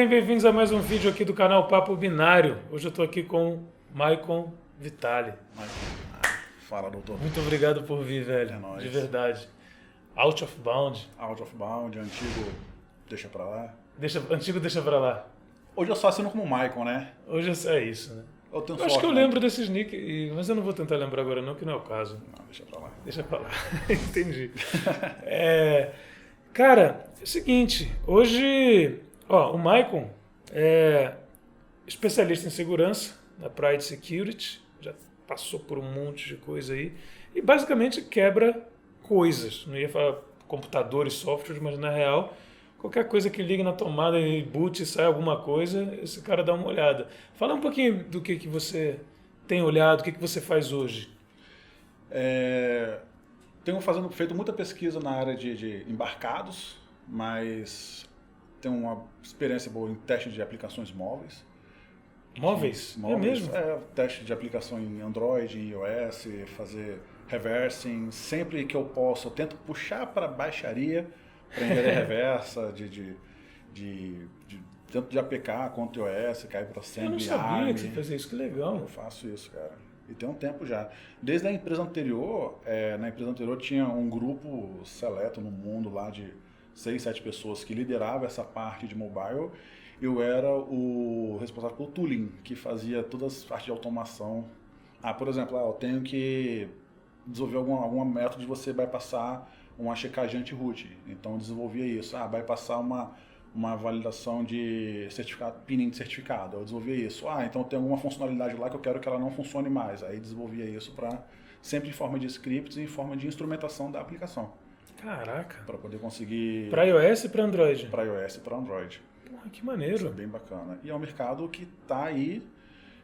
bem? Bem-vindos a mais um vídeo aqui do canal Papo Binário. Hoje eu estou aqui com Maicon Vitali. Fala, doutor. Muito obrigado por vir, velho. É nóis. De verdade. Out of Bound. Out of Bound, antigo, deixa pra lá. Antigo deixa pra lá. Hoje eu só assino como Maicon, né? Hoje é isso, né? Eu tenho Acho sorte, que eu né? lembro desses nick, mas eu não vou tentar lembrar agora não, que não é o caso. Não, deixa pra lá. Deixa pra lá. Entendi. Cara, é o seguinte, hoje, o Maicon é especialista em segurança na Pride Security, já passou por um monte de coisa aí, e basicamente quebra coisas. Não ia falar computadores, softwares, mas na real, qualquer coisa que ligue na tomada e boot e sai alguma coisa, esse cara dá uma olhada. Fala um pouquinho do que você tem olhado, o que você faz hoje. Tenho feito muita pesquisa na área de embarcados, mas tenho uma experiência boa em teste de aplicações móveis. Móveis? É mesmo? Teste de aplicação em Android, em iOS, fazer reversing. Sempre que eu posso, eu tento puxar para baixaria para engenharia reversa, tanto de APK quanto iOS, cair para assembly. Eu não sabia ARM. que você fazia isso, que legal. Eu faço isso, cara. E tem um tempo já. Desde a empresa anterior, tinha um grupo seleto no mundo lá de 6, 7 pessoas que liderava essa parte de mobile. Eu era o responsável pelo tooling, que fazia todas as partes de automação. Por exemplo, eu tenho que desenvolver algum método de você bypassar uma checagem anti-root. Então eu desenvolvia isso. Bypassar uma validação de certificado, pinning de certificado. Eu desenvolvia isso. Então tem alguma funcionalidade lá que eu quero que ela não funcione mais. Aí desenvolvia isso sempre em forma de scripts e em forma de instrumentação da aplicação. Caraca. Para poder conseguir... Para iOS e para Android? Para iOS e para Android. Porra, que maneiro. Isso é bem bacana. E é um mercado que está aí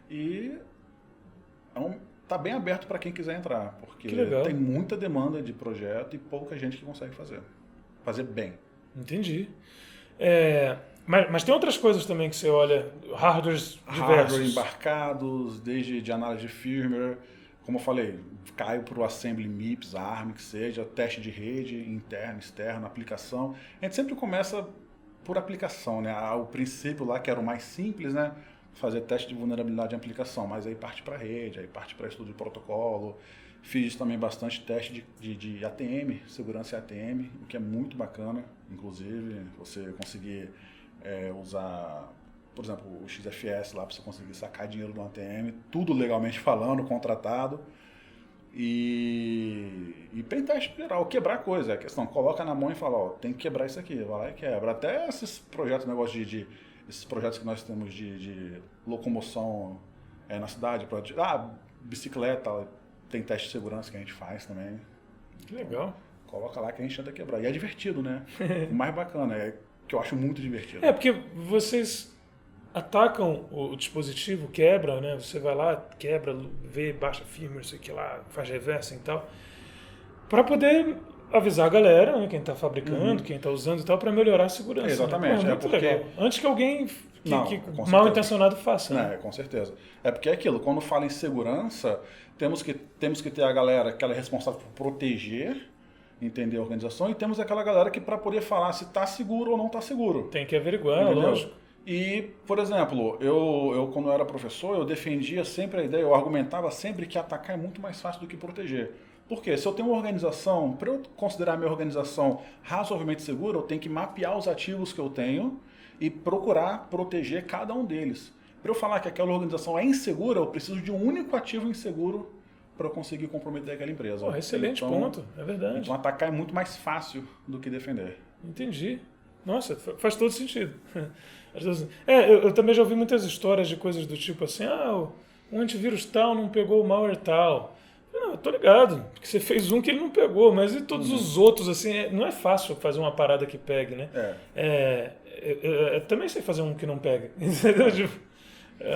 e está bem aberto para quem quiser entrar. Porque tem muita demanda de projeto e pouca gente que consegue fazer bem. Entendi. Mas tem outras coisas também que você olha, hardwares diversos. Hardware embarcados, desde de análise de firmware, como eu falei, caio para o assembly MIPS, ARM, que seja, teste de rede, interno, externo, aplicação. A gente sempre começa por aplicação, né? O princípio lá, que era o mais simples, né? Fazer teste de vulnerabilidade de aplicação, mas aí parte para rede, aí parte para estudo de protocolo. Fiz também bastante teste de ATM, segurança em ATM, o que é muito bacana, inclusive, você conseguir usar, por exemplo, o XFS lá para você conseguir sacar dinheiro do ATM, tudo legalmente falando, contratado. E pentest geral, quebrar coisa, é a questão, coloca na mão e fala, tem que quebrar isso aqui, vai lá e quebra. Até esses projetos, esses projetos que nós temos de locomoção na cidade, bicicleta, tem teste de segurança que a gente faz também. Que legal. Coloca lá que a gente tenta quebrar. E é divertido, né? O mais bacana, que eu acho muito divertido. Porque vocês atacam o dispositivo, quebra, né? Você vai lá, quebra, vê, baixa firmware, sei que lá, faz reversa e tal, para poder avisar a galera, né? Quem está fabricando, quem está usando e tal, para melhorar a segurança. Exatamente. Né? Muito legal. Antes que alguém mal intencionado faça. Né? Com certeza. É porque é aquilo, quando fala em segurança, temos que ter a galera que ela é responsável por proteger, entender a organização, e temos aquela galera que para poder falar se está seguro ou não está seguro. Tem que averiguar, entendeu? Lógico. E, por exemplo, eu quando eu era professor, eu defendia sempre a ideia, eu argumentava sempre que atacar é muito mais fácil do que proteger. Por quê? Se eu tenho uma organização, para eu considerar a minha organização razoavelmente segura, eu tenho que mapear os ativos que eu tenho e procurar proteger cada um deles. Para eu falar que aquela organização é insegura, eu preciso de um único ativo inseguro para eu conseguir comprometer aquela empresa. Excelente ponto, é verdade. Então atacar é muito mais fácil do que defender. Entendi. Nossa, faz todo sentido. Eu também já ouvi muitas histórias de coisas do tipo assim, o antivírus tal não pegou o malware tal. Não, eu tô ligado, porque você fez um que ele não pegou, mas e todos os outros, assim, não é fácil fazer uma parada que pegue, né? Eu também sei fazer um que não pega, entendeu?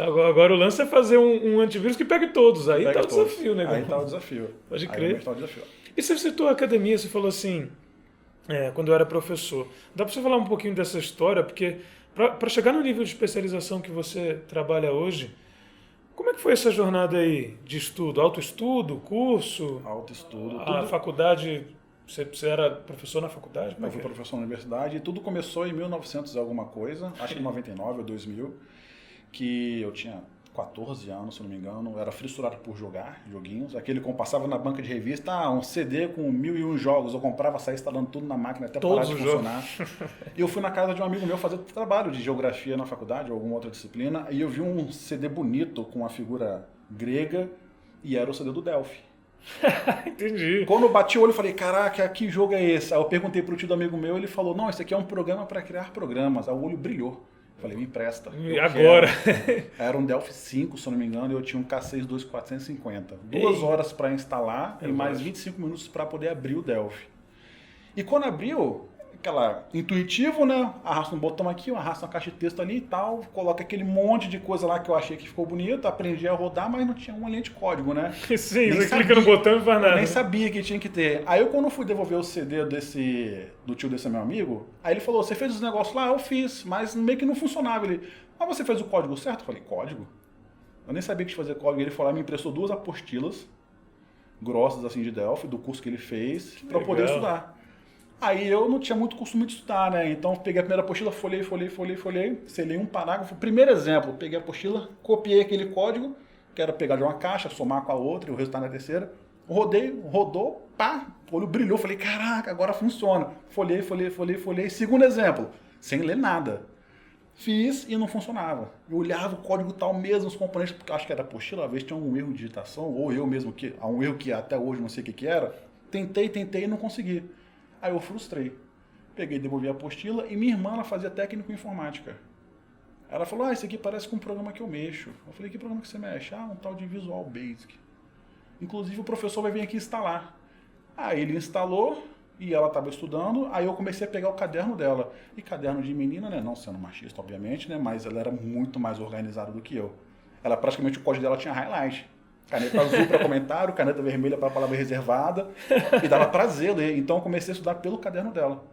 Agora o lance é fazer um antivírus que pegue todos, aí tá o desafio, né? Aí tá o desafio. Pode crer. Aí tá o desafio. E você citou a academia, você falou assim, quando eu era professor. Dá para você falar um pouquinho dessa história? Porque para chegar no nível de especialização que você trabalha hoje, como é que foi essa jornada aí de estudo? Autoestudo, curso? Autoestudo. A faculdade Você era professor na faculdade? Eu fui professor na universidade e tudo começou em 1900 e alguma coisa, acho que 99 ou 2000, que eu tinha 14 anos, se não me engano, eu era fissurado por jogar joguinhos. Aquele que eu passava na banca de revista, um CD com 1001 jogos, eu comprava, saía instalando tudo na máquina até parar de funcionar. E eu fui na casa de um amigo meu fazer trabalho de geografia na faculdade, ou alguma outra disciplina, e eu vi um CD bonito com uma figura grega e era o CD do Delphi. Entendi. Quando eu bati o olho, eu falei, caraca, que jogo é esse? Aí eu perguntei pro tio do amigo meu, ele falou, não, esse aqui é um programa para criar programas. Aí o olho brilhou. Eu falei, me empresta. E agora? Era um Delphi 5, se eu não me engano, e eu tinha um K6 2450. 2 horas para instalar e mais 25 minutos para poder abrir o Delphi. E quando abriu, aquela intuitivo, né? Arrasta um botão aqui, arrasta uma caixa de texto ali e tal, coloca aquele monte de coisa lá que eu achei que ficou bonito, aprendi a rodar, mas não tinha uma linha de código, né? Sim, você clica no botão e faz nada. Eu nem sabia que tinha que ter. Aí eu, quando fui devolver o CD do tio desse meu amigo, aí ele falou, você fez os negócios lá? Eu fiz, mas meio que não funcionava. Ele, mas você fez o código certo? Eu falei, código? Eu nem sabia que tinha que fazer código. Ele falou, me emprestou 2 apostilas grossas assim de Delphi, do curso que ele fez, para poder estudar. Aí eu não tinha muito costume de estudar, né? Então peguei a primeira apostila, folhei, selei um parágrafo. Primeiro exemplo, peguei a apostila, copiei aquele código, que era pegar de uma caixa, somar com a outra e o resultado na terceira. Rodei, rodou, pá, o olho brilhou, falei, caraca, agora funciona. Folhei. Segundo exemplo, sem ler nada. Fiz e não funcionava. Eu olhava o código tal mesmo, os componentes, porque acho que era apostila, às vezes tinha algum erro de digitação, ou eu mesmo, um erro que até hoje não sei o que era. Tentei e não consegui. Aí eu frustrei. Peguei, devolvi a apostila e minha irmã ela fazia técnico em informática. Ela falou, isso aqui parece com um programa que eu mexo. Eu falei, que programa que você mexe? Um tal de Visual Basic. Inclusive o professor vai vir aqui instalar. Aí ele instalou e ela estava estudando, aí eu comecei a pegar o caderno dela. E caderno de menina, né? Não sendo machista, obviamente, né? Mas ela era muito mais organizada do que eu. Ela praticamente, o código dela tinha highlight. Caneta azul para comentário, caneta vermelha para palavra reservada. E dava prazer ler. Então eu comecei a estudar pelo caderno dela.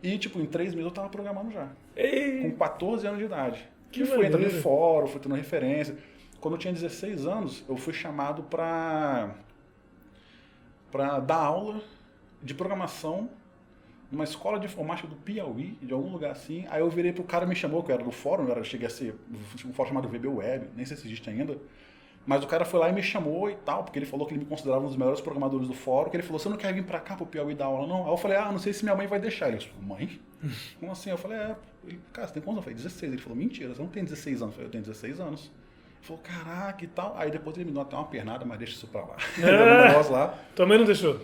E, tipo, em 3 meses eu tava programando já. Ei. Com 14 anos de idade. Que fui entrando em fórum, fui tendo referência. Quando eu tinha 16 anos, eu fui chamado para dar aula de programação numa escola de informática do Piauí, de algum lugar assim. Aí eu virei pro cara, me chamou, que eu era do fórum, eu cheguei a ser um fórum chamado VB Web, nem sei se existe ainda. Mas o cara foi lá e me chamou e tal, porque ele falou que ele me considerava um dos melhores programadores do fórum, que ele falou, você não quer vir pra cá pro Piauí dar aula, não? Aí eu falei, não sei se minha mãe vai deixar. Ele falou, mãe? Como assim? Eu falei, cara, você tem quantos anos? Eu falei, 16. Ele falou, mentira, você não tem 16 anos. Eu falei, eu tenho 16 anos. Ele falou, caraca e tal. Aí depois ele me deu até uma pernada, mas deixa isso pra lá. Um negócio lá. Tua mãe não deixou?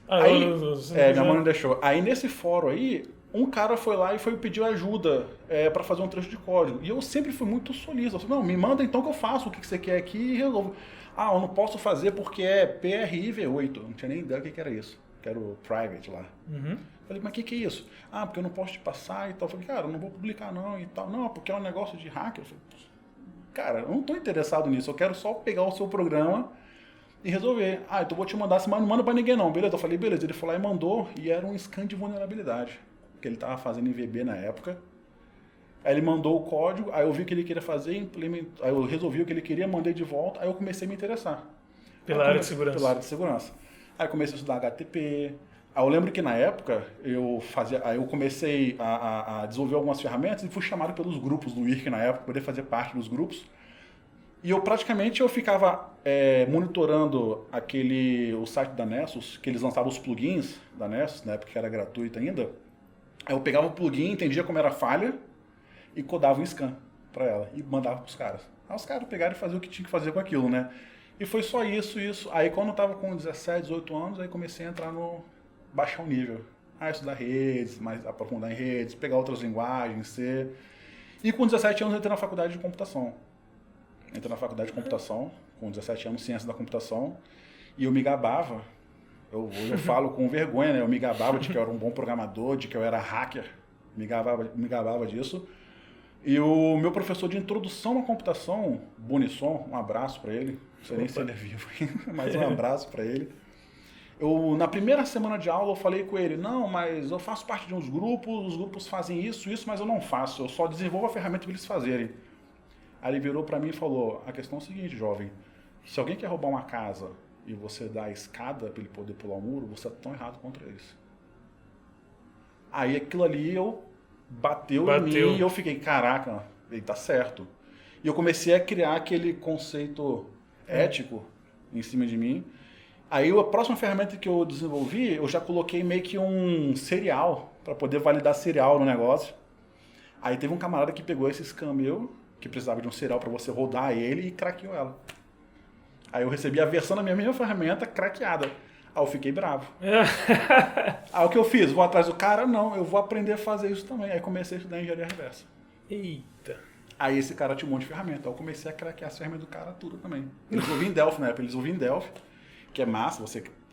Aí, minha mãe não deixou. Aí nesse fórum aí, um cara foi lá e pediu ajuda para fazer um trecho de código. E eu sempre fui muito solícito. Eu falei, não, me manda então que eu faço o que você quer aqui e resolvo. Eu não posso fazer porque é PRI V8. Eu não tinha nem ideia do que era isso. Que era o private lá. Uhum. Falei, mas o que é isso? Porque eu não posso te passar e tal. Eu falei, cara, eu não vou publicar não e tal. Não, porque é um negócio de hacker. Eu falei, cara, eu não estou interessado nisso. Eu quero só pegar o seu programa e resolver. Então vou te mandar, mas não manda pra ninguém não, beleza? Eu falei, beleza. Ele foi lá e mandou, e era um scan de vulnerabilidade, que ele tava fazendo em VB na época. Aí ele mandou o código, aí eu vi o que ele queria fazer, aí eu resolvi o que ele queria, mandei de volta, aí eu comecei a me interessar. Pela área de segurança. Pela área de segurança. Aí comecei a estudar HTTP. Aí eu lembro que na época aí eu comecei a desenvolver algumas ferramentas e fui chamado pelos grupos do IRC na época, poder fazer parte dos grupos. E eu praticamente ficava monitorando o site da Nessus, que eles lançavam os plugins da Nessus, na época que era gratuito ainda. Aí eu pegava o plugin, entendia como era a falha e codava um scan para ela e mandava para os caras. Aí os caras pegaram e faziam o que tinha que fazer com aquilo, né? E foi só isso. Aí quando eu estava com 17, 18 anos, aí comecei a entrar baixar o nível. Estudar redes, mais aprofundar em redes, pegar outras linguagens, C. E com 17 anos eu entrei na faculdade de computação. Entrei na faculdade de computação, com 17 anos, ciência da computação, e eu me gabava, hoje eu falo com vergonha, né? Eu me gabava de que eu era um bom programador, de que eu era hacker, me gabava disso. E o meu professor de introdução à computação, Bonisson, um abraço para ele, não sei nem se ele é vivo, mas um abraço para ele. Na primeira semana de aula eu falei com ele, não, mas eu faço parte de uns grupos, os grupos fazem isso, mas eu não faço, eu só desenvolvo a ferramenta para eles fazerem. Aí ele virou para mim e falou, a questão é o seguinte, jovem, se alguém quer roubar uma casa e você dá a escada para ele poder pular o muro, você é tão errado contra eles. Aí aquilo ali bateu em mim e eu fiquei, caraca, ele tá certo. E eu comecei a criar aquele conceito ético em cima de mim. Aí a próxima ferramenta que eu desenvolvi, eu já coloquei meio que um serial, para poder validar serial no negócio. Aí teve um camarada que pegou esse scan meu, que precisava de um serial para você rodar ele e craqueou ela. Aí eu recebi a versão da minha mesma ferramenta craqueada. Aí eu fiquei bravo. Aí o que eu fiz? Vou atrás do cara? Não, eu vou aprender a fazer isso também. Aí comecei a estudar engenharia reversa. Eita. Aí esse cara tinha um monte de ferramenta. Aí eu comecei a craquear as ferramentas do cara tudo também. Eles ouviam em Delphi na época, eles ouviam em Delphi, que é massa,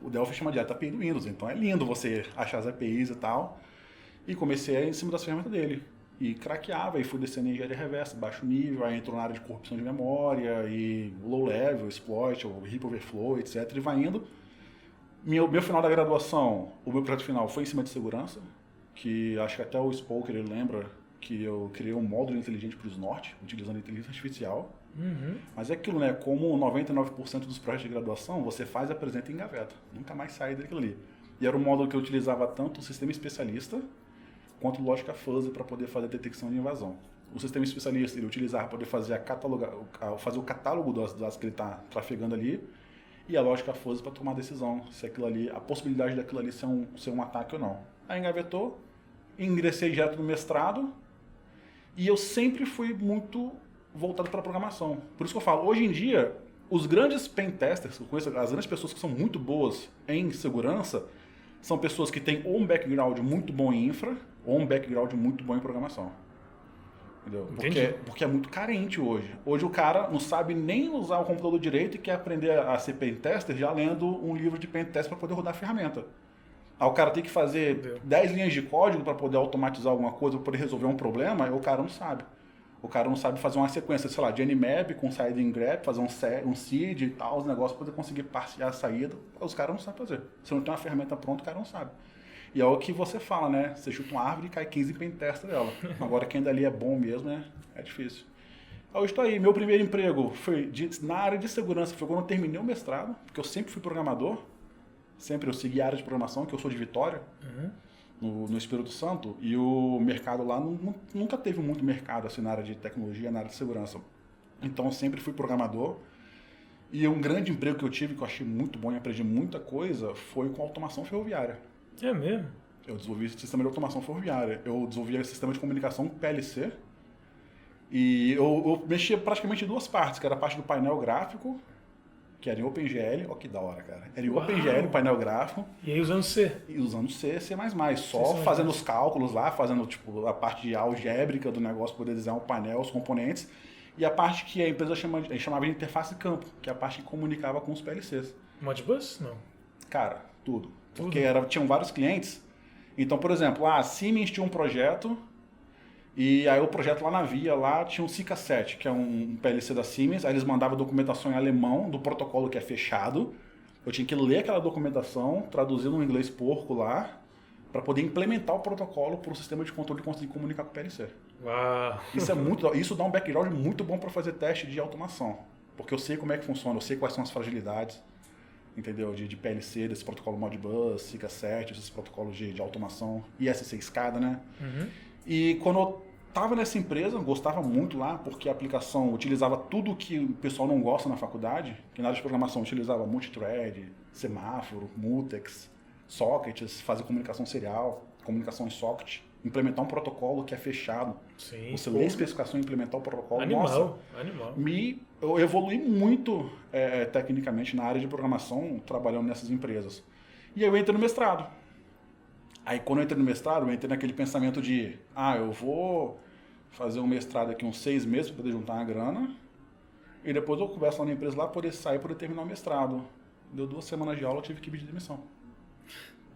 o Delphi chama de API do Windows, então é lindo você achar as APIs e tal. E comecei a ir em cima das ferramentas dele. E craqueava, e fui descendo em engenharia reversa, baixo nível, aí entrou na área de corrupção de memória, e low level, exploit, o heap overflow, etc. E vai indo. Meu final da graduação, o meu projeto final foi em cima de segurança, que acho que até o Spoker ele lembra que eu criei um módulo inteligente para o Snort, utilizando inteligência artificial. Mas é aquilo, né? Como 99% dos projetos de graduação, você faz, apresenta e engaveta. Nunca mais sai daquilo ali. E era um módulo que eu utilizava tanto o sistema especialista, quanto lógica fuzzy para poder fazer detecção de invasão. O sistema especialista ele utilizava para poder fazer, fazer o catálogo das dados que ele está trafegando ali, e a lógica fuzzy para tomar a decisão se aquilo ali, a possibilidade daquilo ali ser um ataque ou não. Aí engavetou, ingressei direto no mestrado, e eu sempre fui muito voltado para a programação. Por isso que eu falo, hoje em dia, os grandes pentesters, as grandes pessoas que são muito boas em segurança, são pessoas que têm ou um background muito bom em infra, ou um background muito bom em programação. Entendeu? Porque é muito carente hoje. Hoje o cara não sabe nem usar o computador direito e quer aprender a ser pentester já lendo um livro de pentest para poder rodar a ferramenta. Aí o cara tem que fazer 10 linhas de código para poder automatizar alguma coisa, para poder resolver um problema, e o cara não sabe. O cara não sabe fazer uma sequência, sei lá, de Nmap com side grep, fazer um seed e tal, os negócios para poder conseguir parsear a saída. Os caras não sabem fazer. Se não tem uma ferramenta pronta, o cara não sabe. E é o que você fala, né? Você chuta uma árvore e cai 15 pentesta dela. Agora quem dali é bom mesmo, né? É difícil. Aí eu estou aí. Meu primeiro emprego foi na área de segurança. Foi quando eu terminei o mestrado, porque eu sempre fui programador. Sempre eu segui a área de programação, que eu sou de Vitória. No Espírito Santo, e o mercado lá nunca teve muito mercado assim, na área de tecnologia, na área de segurança. Então eu sempre fui programador, e um grande emprego que eu tive, que eu achei muito bom e aprendi muita coisa, foi com automação ferroviária. É mesmo? Eu desenvolvi sistema de automação ferroviária, eu desenvolvi sistema de comunicação PLC, e eu mexia praticamente em duas partes, que era a parte do painel gráfico, que era em OpenGL, ó que da hora, cara. Era em OpenGL, painel gráfico. E aí usando C? E usando C, C++. Só fazendo os cálculos lá, fazendo tipo a parte algébrica do negócio, poder desenhar um painel, os componentes. E a parte que a empresa chamava de interface de campo, que é a parte que comunicava com os PLCs. Modbus? Não. Cara, tudo. Porque tinham vários clientes. Então, por exemplo, a Siemens tinha um projeto, e aí o projeto lá na Via, lá tinha um SICA 7, que é um PLC da Siemens, aí eles mandavam documentação em alemão do protocolo que é fechado. Eu tinha que ler aquela documentação, traduzir no inglês porco lá, para poder implementar o protocolo para o sistema de controle conseguir comunicar com o PLC. Uau. Isso dá um background muito bom para fazer teste de automação, porque eu sei como é que funciona, eu sei quais são as fragilidades, entendeu? De PLC, desse protocolo Modbus, SICA 7, esses protocolos de automação, ISC escada, né? E quando eu estava nessa empresa, gostava muito lá, porque a aplicação utilizava tudo que o pessoal não gosta na faculdade, que na área de programação utilizava multithread, semáforo, mutex, sockets, fazer comunicação serial, comunicação em socket, implementar um protocolo que é fechado. Sim, você lê a especificação e implementar o protocolo. Animal. Eu evolui muito tecnicamente na área de programação, trabalhando nessas empresas. E aí eu entrei no mestrado. Aí quando eu entrei no mestrado, eu entrei naquele pensamento de, eu vou fazer um mestrado aqui uns 6 meses para poder juntar uma grana, e depois eu converso lá na empresa lá, poder sair, poder terminar o mestrado. Deu 2 semanas de aula, eu tive que pedir demissão.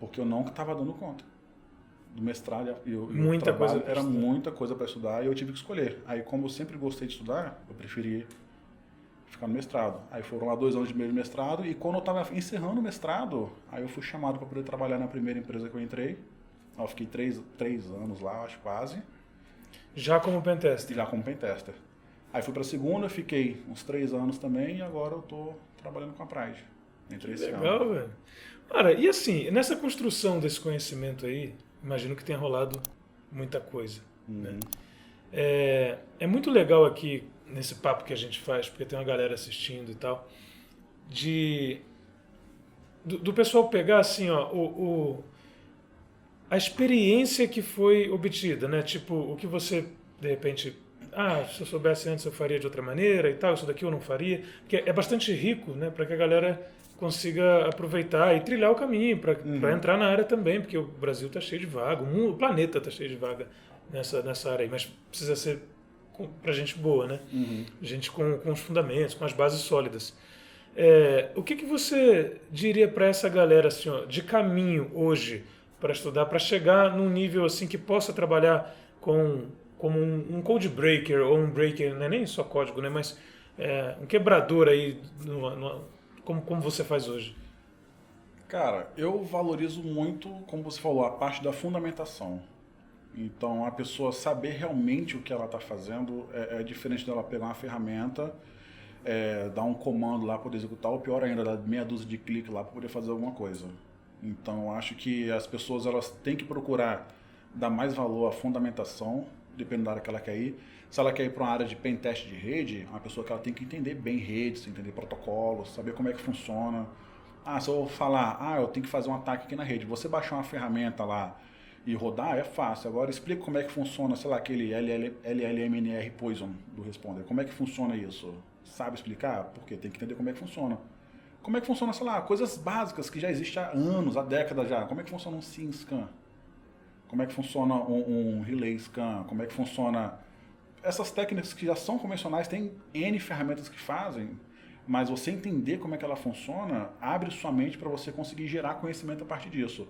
Porque eu não estava dando conta do mestrado. Muita coisa era muita coisa para estudar, e eu tive que escolher. Aí como eu sempre gostei de estudar, eu preferi ficar no mestrado. Aí foram lá 2 anos de mestrado, e quando eu estava encerrando o mestrado, aí eu fui chamado para poder trabalhar na primeira empresa que eu entrei. Eu fiquei 3 anos lá, acho quase. Já como pentester? Já como pentester. Aí fui para a segunda, fiquei uns 3 anos também, e agora eu estou trabalhando com a Pride. Entrei Que esse ano. legal, velho. Cara, e assim, nessa construção desse conhecimento aí, imagino que tenha rolado muita coisa, né? É muito legal aqui, nesse papo que a gente faz, porque tem uma galera assistindo e tal, de do pessoal pegar assim, ó, a experiência que foi obtida, né? Tipo, o que você, de repente, se eu soubesse antes eu faria de outra maneira e tal, isso daqui eu não faria. Porque é bastante rico, né? Para que a galera consiga aproveitar e trilhar o caminho para entrar na área também, porque o Brasil está cheio de vaga, o planeta está cheio de vaga nessa área aí, mas precisa ser para gente boa, né? Gente com os fundamentos, com as bases sólidas. O que você diria para essa galera assim, ó, de caminho hoje para estudar, para chegar num nível assim que possa trabalhar como um code breaker ou um breaker, não é nem só código, né, mas um quebrador aí, como você faz hoje? Cara, eu valorizo muito, como você falou, a parte da fundamentação. Então, a pessoa saber realmente o que ela está fazendo é diferente dela pegar uma ferramenta, dar um comando lá para poder executar, ou pior ainda, dar meia dúzia de cliques lá para poder fazer alguma coisa. Então, eu acho que as pessoas elas têm que procurar dar mais valor à fundamentação, dependendo da área que ela quer ir. Se ela quer ir para uma área de pen test de rede, é uma pessoa que ela tem que entender bem redes, entender protocolos, saber como é que funciona. Se eu falar, eu tenho que fazer um ataque aqui na rede, você baixar uma ferramenta lá e rodar é fácil. Agora explica como é que funciona, sei lá, aquele LLMNR Poison do Responder. Como é que funciona isso? Sabe explicar? Porque tem que entender como é que funciona. Como é que funciona, sei lá, coisas básicas que já existem há anos, há décadas já. Como é que funciona um SYN scan? Como é que funciona um relay scan? Como é que funciona... Essas técnicas que já são convencionais, tem N ferramentas que fazem, mas você entender como é que ela funciona, abre sua mente para você conseguir gerar conhecimento a partir disso.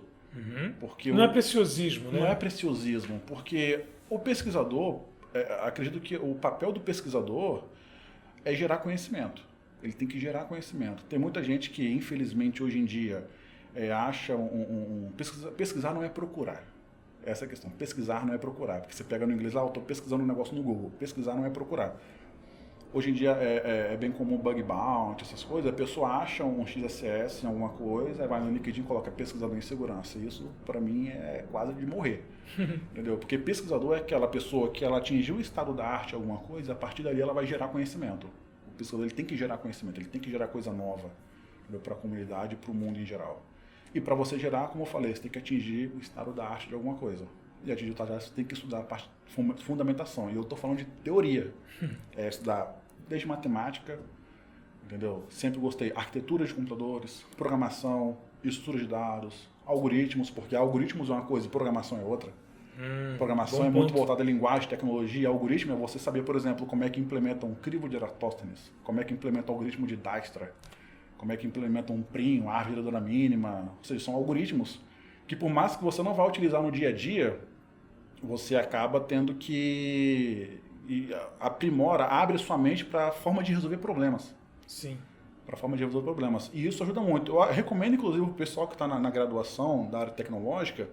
Porque não é preciosismo, né? Não é preciosismo, porque o pesquisador, acredito que o papel do pesquisador é gerar conhecimento. Ele tem que gerar conhecimento. Tem muita gente que, infelizmente, hoje em dia, acha pesquisar não é procurar. Essa é a questão. Pesquisar não é procurar. Porque você pega no inglês, eu estou pesquisando um negócio no Google. Pesquisar não é procurar. Hoje em dia é bem comum bug bounty, essas coisas. A pessoa acha um XSS em alguma coisa, vai no LinkedIn e coloca pesquisador em segurança. Isso, para mim, é quase de morrer. Entendeu? Porque pesquisador é aquela pessoa que ela atingiu o estado da arte em alguma coisa, a partir dali ela vai gerar conhecimento. O pesquisador ele tem que gerar conhecimento, ele tem que gerar coisa nova para a comunidade e para o mundo em geral. E para você gerar, como eu falei, você tem que atingir o estado da arte de alguma coisa. E atingir o estado da arte, você tem que estudar a parte de fundamentação. E eu estou falando de teoria. Estudar desde matemática, entendeu? Sempre gostei arquitetura de computadores, programação, estrutura de dados, algoritmos, porque algoritmos é uma coisa e programação é outra. Programação é muito voltada à linguagem, tecnologia. Algoritmo é você saber, por exemplo, como é que implementa um crivo de Eratóstenes, como é que implementa o algoritmo de Dijkstra, como é que implementa um PRIM, uma árvore geradora mínima. Ou seja, são algoritmos que, por mais que você não vá utilizar no dia a dia, você acaba tendo que aprimora, abre sua mente para a forma de resolver problemas. Sim. Para a forma de resolver problemas. E isso ajuda muito. Eu recomendo, inclusive, para o pessoal que está na graduação da área tecnológica,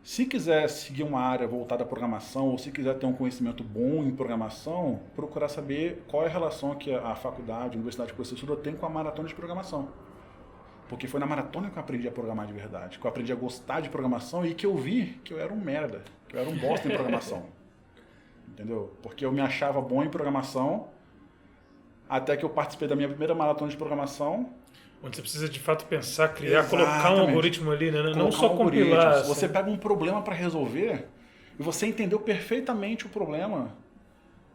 se quiser seguir uma área voltada à programação, ou se quiser ter um conhecimento bom em programação, procurar saber qual é a relação que a faculdade, a universidade que você estuda tem com a maratona de programação. Porque foi na maratona que eu aprendi a programar de verdade, que eu aprendi a gostar de programação e que eu vi que eu era um merda, que eu era um bosta em programação. Entendeu? Porque eu me achava bom em programação, até que eu participei da minha primeira maratona de programação. Onde você precisa de fato pensar, criar, colocar um algoritmo ali, né? Não só compilar. Assim. Você pega um problema para resolver e você entendeu perfeitamente o problema,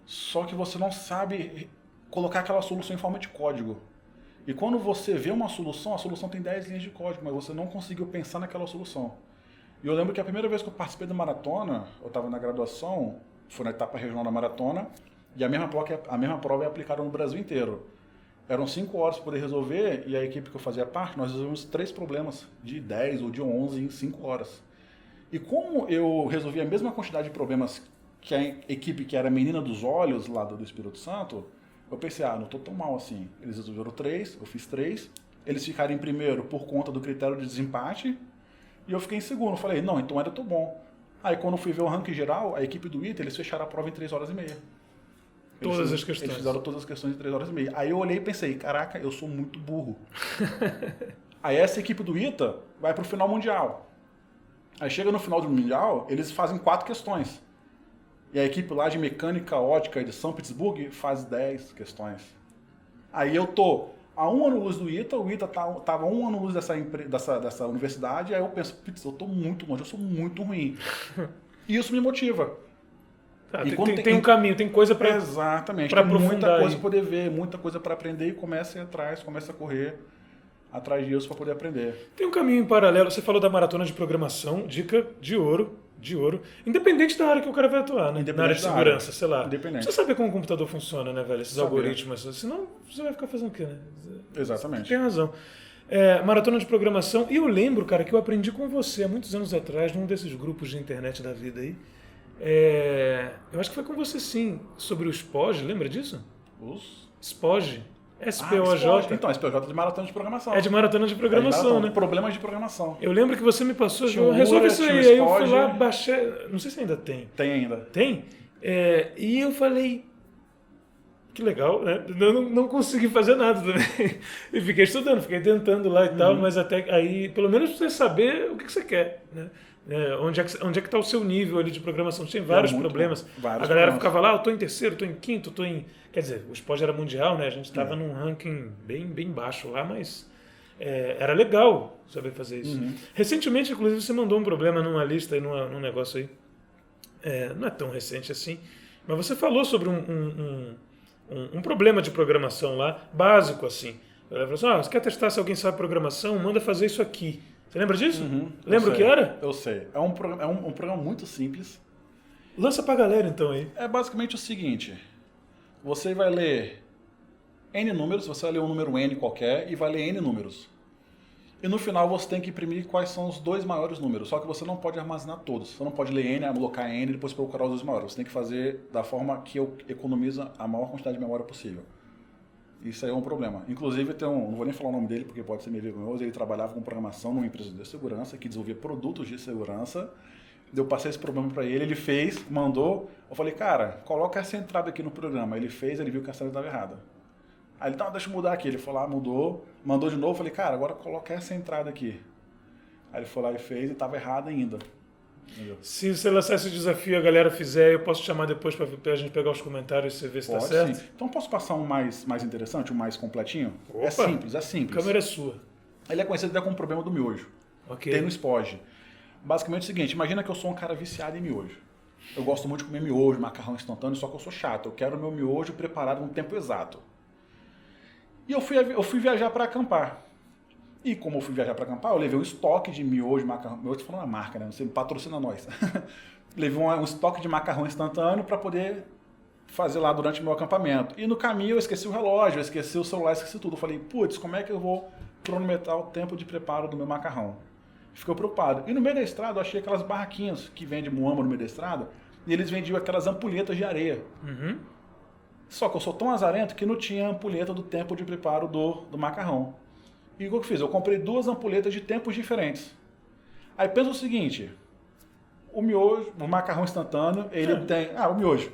só que você não sabe colocar aquela solução em forma de código. E quando você vê uma solução, a solução tem 10 linhas de código, mas você não conseguiu pensar naquela solução. E eu lembro que a primeira vez que eu participei da maratona, eu estava na graduação, foi na etapa regional da maratona, e a mesma prova é aplicada no Brasil inteiro. Eram 5 horas para poder resolver, e a equipe que eu fazia parte, nós resolvemos 3 problemas, de 10 ou de 11 em 5 horas. E como eu resolvi a mesma quantidade de problemas que a equipe que era menina dos olhos, lá do Espírito Santo, eu pensei, não estou tão mal assim. Eles resolveram 3, eu fiz 3, eles ficaram em primeiro por conta do critério de desempate, e eu fiquei em segundo. Eu falei, não, então ainda estou bom. Aí quando eu fui ver o ranking geral, a equipe do ITA, eles fecharam a prova em 3 horas e meia. Todas as questões. Eles fizeram todas as questões em 3 horas e meia. Aí eu olhei e pensei, caraca, eu sou muito burro. Aí essa equipe do ITA vai pro final mundial. Aí chega no final do mundial, eles fazem 4 questões. E a equipe lá de mecânica ótica de São Petersburgo faz 10 questões. Aí eu tô a 1 ano-luz do ITA, o ITA tava 1 ano-luz dessa universidade, aí eu penso, putz, eu tô muito longe, eu sou muito ruim. E isso me motiva. Tem um caminho, tem coisa para exatamente, tem muita coisa para poder ver, muita coisa para aprender e começa a ir atrás, começa a correr atrás disso para poder aprender. Tem um caminho em paralelo, você falou da maratona de programação, dica de ouro, independente da área que o cara vai atuar, né? Na área de segurança, sei lá. Independente. Você saber como o computador funciona, né, velho? Esses algoritmos, senão você vai ficar fazendo o quê, né? Exatamente. Tem razão. Maratona de programação, e eu lembro, cara, que eu aprendi com você há muitos anos atrás, num desses grupos de internet da vida aí. Eu acho que foi com você sim, sobre o SPOJ, lembra disso? SPOJ. SPOJ. Então, SPOJ é de maratona de programação. É de maratona de programação, né? Problemas de programação. Eu lembro que você me passou, resolve isso aí. Aí eu fui lá, baixei. Não sei se ainda tem. Tem ainda. Tem? E eu falei, que legal, né? Eu não consegui fazer nada também. E fiquei estudando, fiquei tentando lá e tal, mas até aí, pelo menos você saber o que você quer, né? Onde é que está o seu nível ali de programação? Tem vários problemas. A galera ficava lá, eu estou em terceiro, estou em quinto, estou em... Quer dizer, o SPOJ era mundial, né? A gente estava num ranking bem baixo lá, mas era legal saber fazer isso. Recentemente, inclusive, você mandou um problema numa lista, aí, num negócio aí. Não é tão recente assim, mas você falou sobre um problema de programação lá, básico assim. Ela falou assim, você quer testar se alguém sabe programação? Manda fazer isso aqui. Você lembra disso? Lembra o que era? Eu sei. É um programa muito simples. Lança pra galera então aí. É basicamente o seguinte. Você vai ler N números, você vai ler um número N qualquer e vai ler N números. E no final você tem que imprimir quais são os 2 maiores números. Só que você não pode armazenar todos. Você não pode ler N, alocar N e depois procurar os 2 maiores. Você tem que fazer da forma que economiza a maior quantidade de memória possível. Isso aí é um problema. Inclusive, não vou nem falar o nome dele porque pode ser meio vergonhoso, ele trabalhava com programação numa empresa de segurança que desenvolvia produtos de segurança. Eu passei esse problema para ele, ele fez, mandou. Eu falei, cara, coloca essa entrada aqui no programa. Ele fez, ele viu que a entrada estava errada. Aí ele, não, deixa eu mudar aqui. Ele foi lá, mudou, mandou de novo. Eu falei, cara, agora coloca essa entrada aqui. Aí ele foi lá e fez e estava errada ainda. Entendeu? Se você lançar esse desafio e a galera fizer, eu posso te chamar depois para a gente pegar os comentários e você ver se está certo? Sim. Então posso passar um mais interessante, um mais completinho? Opa. É simples. A câmera é sua. Ele é conhecido até como problema do miojo. Okay. Tem no SPOJ. Basicamente é o seguinte, imagina que eu sou um cara viciado em miojo. Eu gosto muito de comer miojo, macarrão instantâneo, só que eu sou chato. Eu quero o meu miojo preparado no tempo exato. E eu fui viajar para acampar. E como eu fui viajar para acampar, eu levei um estoque de miojo, macarrão... Eu tô falando a marca, né? Você patrocina nós. Levei um estoque de macarrão instantâneo para poder fazer lá durante o meu acampamento. E no caminho eu esqueci o relógio, eu esqueci o celular, esqueci tudo. Eu falei, putz, como é que eu vou cronometrar o tempo de preparo do meu macarrão? Fiquei preocupado. E no meio da estrada eu achei aquelas barraquinhas que vendem muamba no meio da estrada, e eles vendiam aquelas ampulhetas de areia. Só que eu sou tão azarento que não tinha ampulheta do tempo de preparo do macarrão. E o que eu fiz? Eu comprei 2 ampulhetas de tempos diferentes. Aí pensa o seguinte, o miojo, o macarrão instantâneo, ele tem... o miojo.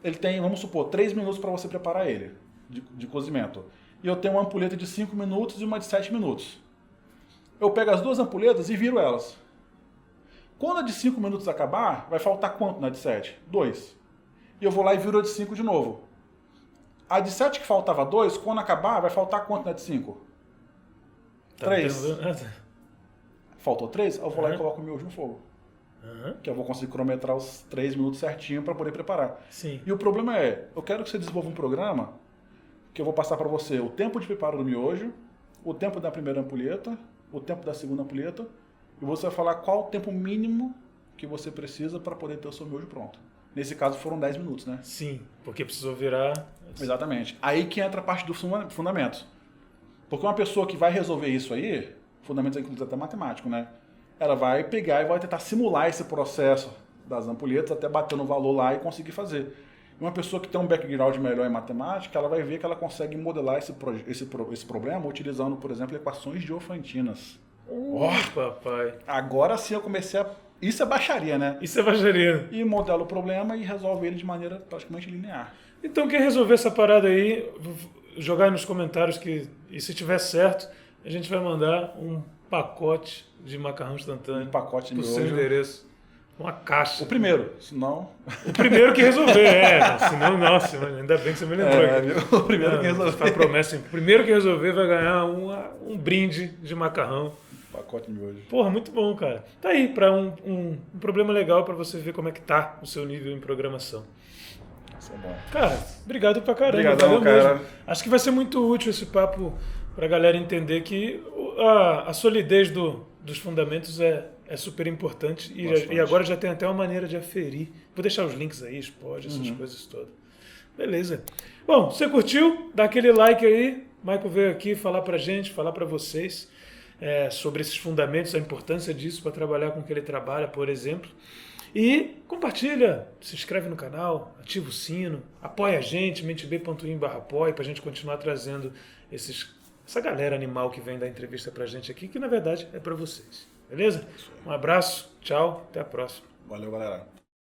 Ele tem, vamos supor, 3 minutos para você preparar ele, de cozimento. E eu tenho uma ampulheta de 5 minutos e uma de 7 minutos. Eu pego as 2 ampulhetas e viro elas. Quando a de 5 minutos acabar, vai faltar quanto na de 7? 2. E eu vou lá e viro a de 5 de novo. A de 7 que faltava 2, quando acabar, vai faltar quanto na de 5? 3. Faltou 3? Eu vou lá e coloco o miojo no fogo. Que eu vou conseguir cronometrar os 3 minutos certinho para poder preparar. Sim. E o problema é, eu quero que você desenvolva um programa que eu vou passar para você o tempo de preparo do miojo, o tempo da primeira ampulheta, o tempo da segunda ampulheta, e você vai falar qual o tempo mínimo que você precisa para poder ter o seu miojo pronto. Nesse caso foram 10 minutos, né? Sim, porque precisou virar... Exatamente. Aí que entra a parte dos fundamentos. Porque uma pessoa que vai resolver isso aí, fundamentos inclusive até matemático, né? Ela vai pegar e vai tentar simular esse processo das ampulhetas até bater no valor lá e conseguir fazer. E uma pessoa que tem um background melhor em matemática, ela vai ver que ela consegue modelar esse problema utilizando, por exemplo, equações diofantinas. Papai. Agora sim eu comecei a... Isso é baixaria, né? Isso é baixaria. E modela o problema e resolve ele de maneira praticamente linear. Então, quem resolver essa parada aí, jogar aí nos comentários e se tiver certo, a gente vai mandar um pacote de macarrão instantâneo. Um pacote de pro seu miojo. endereço. Uma caixa. O primeiro, senão... O primeiro que resolver, senão, nossa, ainda bem que você me lembrou. O primeiro que resolver. A promessa, o primeiro que resolver vai ganhar um brinde de macarrão. Pacote de miojo. Porra, muito bom, cara. Tá aí, para um problema legal para você ver como é que tá o seu nível em programação. Isso é bom. Cara, obrigado pra caramba. Obrigadão, valeu cara. mesmo. Acho que vai ser muito útil esse papo pra galera entender que a solidez dos fundamentos é super importante e agora já tem até uma maneira de aferir. Vou deixar os links aí, Spod, essas coisas todas. Beleza. Bom, você curtiu? Dá aquele like aí. Michael veio aqui falar pra gente, falar pra vocês sobre esses fundamentos, a importância disso para trabalhar com o que ele trabalha, por exemplo. E compartilha, se inscreve no canal, ativa o sino, apoia a gente, mentb.in/apoie, para a gente continuar trazendo essa galera animal que vem dar entrevista pra gente aqui, que na verdade é para vocês. Beleza? Um abraço, tchau, até a próxima. Valeu, galera.